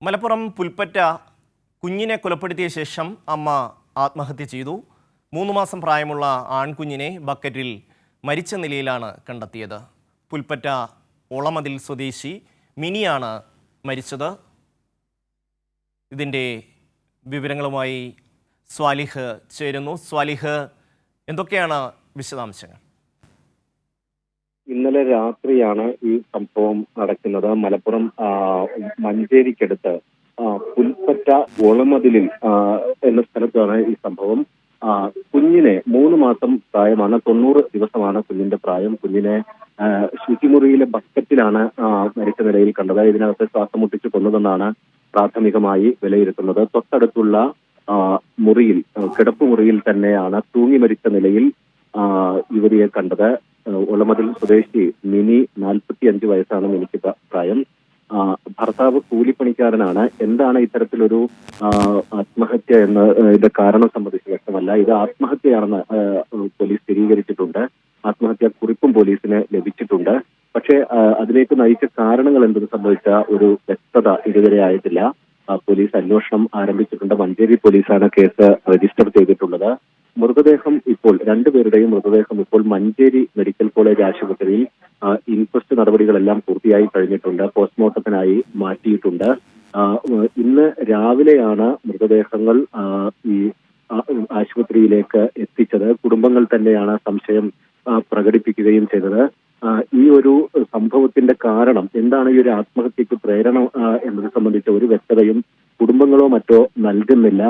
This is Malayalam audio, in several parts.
മലപ്പുറം പുൽപ്പറ്റ കുഞ്ഞിനെ കൊലപ്പെടുത്തിയ ശേഷം അമ്മ ആത്മഹത്യ ചെയ്തു. 3 മാസം പ്രായമുള്ള ആൺകുഞ്ഞിനെ ബക്കറ്റിൽ മരിച്ച നിലയിലാണ് കണ്ടെത്തിയത്. പുൽപ്പറ്റ ഒളമതിൽ സ്വദേശി മിനിയാണ് മരിച്ചത്. ഇതിൻ്റെ വിവരങ്ങളുമായി സ്വാലിഹ് ചേരുന്നു. സ്വാലിഹ്, എന്തൊക്കെയാണ് വിശദാംശങ്ങൾ? ഇന്നലെ രാത്രിയാണ് ഈ സംഭവം നടക്കുന്നത്. മലപ്പുറം മഞ്ചേരിക്കടുത്ത് പുൽപ്പറ്റ ഒളമതിലിൽ എന്ന സ്ഥലത്താണ് ഈ സംഭവം. കുഞ്ഞിനെ 3 മാസം പ്രായമാണ്, 90 ദിവസമാണ് കുഞ്ഞിന്റെ പ്രായം. കുഞ്ഞിനെ ശുചിമുറിയിലെ ബക്കറ്റിലാണ് മരിച്ച നിലയിൽ കണ്ടത്. ഇതിനകത്ത് ശ്വാസം മുട്ടിച്ച് കൊന്നതെന്നാണ് പ്രാഥമികമായി വിലയിരുത്തുന്നത്. തൊട്ടടുത്തുള്ള മുറിയിൽ, കിടപ്പുമുറിയിൽ തന്നെയാണ് തൂങ്ങി മരിച്ച നിലയിൽ യുവതിയെ കണ്ടത്. ഒളമതിൽ സ്വദേശി മിനി, 45 വയസ്സാണ് മിനിക്ക് പ്രായം. ഭർത്താവ് കൂലിപ്പണിക്കാരനാണ്. എന്താണ് ഇത്തരത്തിലൊരു ആത്മഹത്യ എന്ന് ഇതിന്റെ കാരണം സംബന്ധിച്ച് വ്യക്തമല്ല. ഇത് ആത്മഹത്യയാണെന്ന് പോലീസ് സ്ഥിരീകരിച്ചിട്ടുണ്ട്. ആത്മഹത്യാ കുറിപ്പും പോലീസിന് ലഭിച്ചിട്ടുണ്ട്. പക്ഷേ അതിലേക്ക് നയിച്ച കാരണങ്ങൾ എന്തെന്ന് സംബന്ധിച്ച ഒരു വ്യക്തത ഇതുവരെ ആയിട്ടില്ല. പോലീസ് അന്വേഷണം ആരംഭിച്ചിട്ടുണ്ട്. മഞ്ചേരി പോലീസാണ് കേസ് രജിസ്റ്റർ ചെയ്തിട്ടുള്ളത്. മൃതദേഹം ഇപ്പോൾ, രണ്ടുപേരുടെയും മൃതദേഹം ഇപ്പോൾ മഞ്ചേരി മെഡിക്കൽ കോളേജ് ആശുപത്രിയിൽ ഇൻക്വസ്റ്റ് നടപടികളെല്ലാം പൂർത്തിയായി കഴിഞ്ഞിട്ടുണ്ട്. പോസ്റ്റ്മോർട്ടത്തിനായി മാറ്റിയിട്ടുണ്ട്. ഇന്ന് രാവിലെയാണ് മൃതദേഹങ്ങൾ ഈ ആശുപത്രിയിലേക്ക് എത്തിച്ചത്. കുടുംബങ്ങൾ തന്നെയാണ് സംശയം പ്രകടിപ്പിക്കുകയും ചെയ്തത്. ഈ ഒരു സംഭവത്തിന്റെ കാരണം എന്താണ്, ഈ ഒരു ആത്മഹത്യക്ക് പ്രേരണ എന്നത് സംബന്ധിച്ച ഒരു വ്യക്തതയും കുടുംബങ്ങളോ മറ്റോ നൽകുന്നില്ല.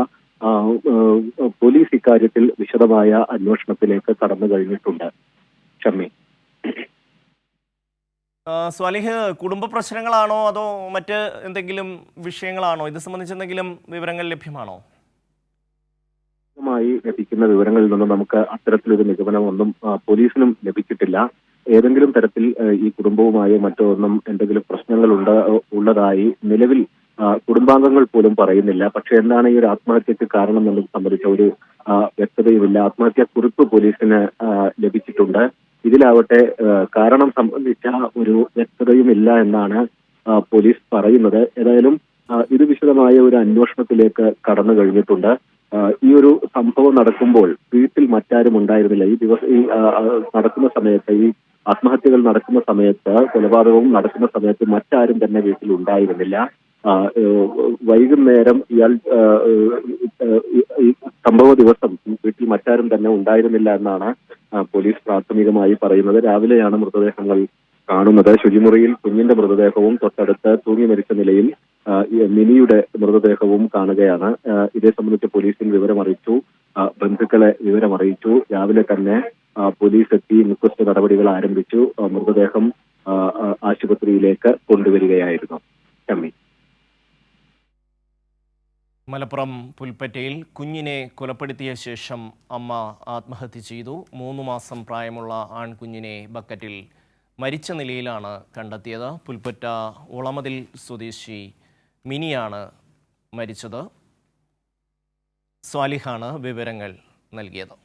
പോലീസ് ഇക്കാര്യത്തിൽ വിശദമായ അന്വേഷണത്തിലേക്ക് കടന്നു കഴിഞ്ഞിട്ടുണ്ട്. ഷമ്മി. സ്വാലിഹ്, കുടുംബ പ്രശ്നങ്ങളാണോ അതോ മറ്റ് എന്തെങ്കിലും വിഷയങ്ങളാണോ? ഇത് സംബന്ധിച്ച് എന്തെങ്കിലും വിവരങ്ങൾ ലഭ്യമാണോ? ലഭിക്കുന്ന വിവരങ്ങളിൽ നിന്നും നമുക്ക് അത്തരത്തിലൊരു നിഗമനമൊന്നും പോലീസിനും ലഭിച്ചിട്ടില്ല. ഏതെങ്കിലും തരത്തിൽ ഈ കുടുംബവുമായി മറ്റോ ഒന്നും എന്തെങ്കിലും പ്രശ്നങ്ങൾ ഉള്ളതായി നിലവിൽ കുടുംബാംഗങ്ങൾ പോലും പറയുന്നില്ല. പക്ഷെ എന്താണ് ഈ ഒരു ആത്മഹത്യക്ക് കാരണം എന്നത് സംബന്ധിച്ച ഒരു വ്യക്തതയുമില്ല. ആത്മഹത്യാ കുറിപ്പ് പോലീസിന് ലഭിച്ചിട്ടുണ്ട്. ഇതിലാവട്ടെ കാരണം സംബന്ധിച്ച ഒരു വ്യക്തതയുമില്ല എന്നാണ് പോലീസ് പറയുന്നത്. ഏതായാലും ഇത് വിശദമായ ഒരു അന്വേഷണത്തിലേക്ക് കടന്നു കഴിഞ്ഞിട്ടുണ്ട്. ഈ ഒരു സംഭവം നടക്കുമ്പോൾ വീട്ടിൽ മറ്റാരും ഉണ്ടായിരുന്നില്ല. ഈ നടക്കുന്ന സമയത്ത്, ഈ ആത്മഹത്യകൾ നടക്കുന്ന സമയത്ത്, കൊലപാതകവും നടക്കുന്ന സമയത്ത് മറ്റാരും തന്നെ വീട്ടിൽ ഉണ്ടായിരുന്നില്ല. വൈകുന്നേരം ഈ സംഭവ ദിവസം വീട്ടിൽ മറ്റാരും തന്നെ ഉണ്ടായിരുന്നില്ല എന്നാണ് പോലീസ് പ്രാഥമികമായി പറയുന്നത്. രാവിലെയാണ് മൃതദേഹങ്ങൾ കാണുന്നത്. ശുചിമുറിയിൽ കുഞ്ഞിന്റെ മൃതദേഹവും തൊട്ടടുത്ത് തൂങ്ങി മരിച്ച നിലയിൽ മിനിയുടെ മൃതദേഹവും കാണുകയാണ്. ഇതേ സംബന്ധിച്ച് പോലീസിൽ വിവരമറിയിച്ചു, ബന്ധുക്കളെ വിവരമറിയിച്ചു. രാവിലെ തന്നെ പോലീസ് എത്തി ഇൻക്വസ്റ്റ് നടപടികൾ ആരംഭിച്ചു. മൃതദേഹം ആശുപത്രിയിലേക്ക് കൊണ്ടുവരികയായിരുന്നു. മലപ്പുറം പുൽപ്പറ്റയിൽ കുഞ്ഞിനെ കൊലപ്പെടുത്തിയ ശേഷം അമ്മ ആത്മഹത്യ ചെയ്തു. 3 മാസം പ്രായമുള്ള ആൺകുഞ്ഞിനെ ബക്കറ്റിൽ മരിച്ച നിലയിലാണ് കണ്ടെത്തിയത്. പുൽപ്പറ്റ ഒളമതിൽ സ്വദേശി മിനിയാണ് മരിച്ചത്. സ്വാലിഹാണ് വിവരങ്ങൾ നൽകിയത്.